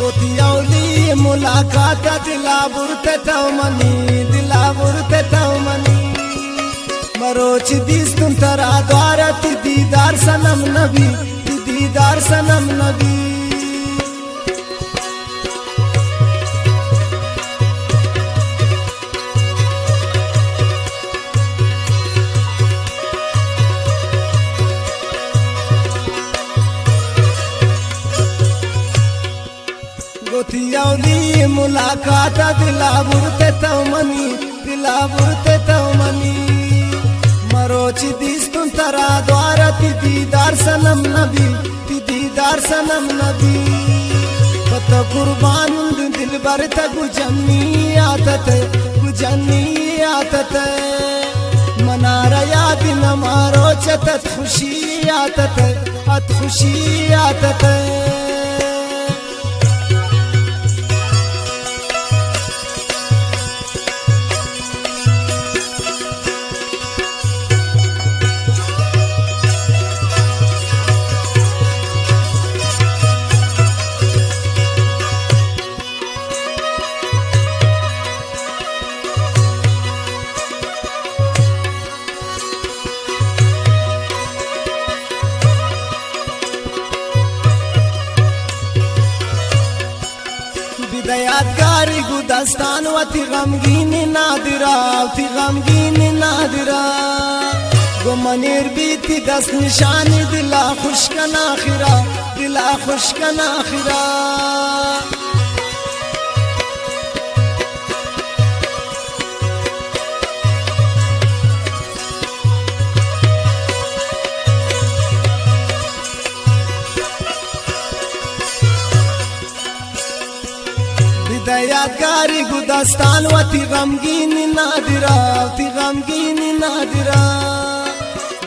गोतियावली मुलाकात दिला बुरते तवमनी मरोच दिस तुम तरा द्वारा ती दीदार सनम नबी गोतियावली मुलाकात दिला बुरते तवमनी मरोच दिस तुम तरा द्वारा ती दीदार सनम नबी पत कुर्बान दिल बर गुजन्नी आतत मनारा याद न मारो चतत खुशी आतत यादगारी गुदस्तान वती गमगीन नादिरा गो मनीर बीती दस निशानी दिला खुशकन आखिरा यादगारी गुदस्तान वती गमगीन नादिरा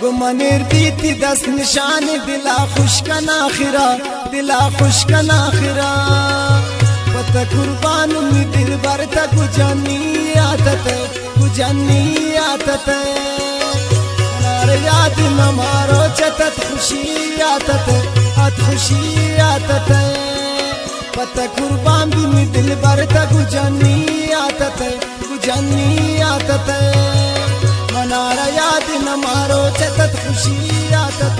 गो मनीर बीती दस निशान दिला खुशकन आखिरा पत कुर्बान मी दिल बर गुजनी आतत याद न मारो चतत खुशी आतत पत कुर्बान भी मी दिल बर गुजनी आतत मनारा याद न मारो चतत खुशी आतत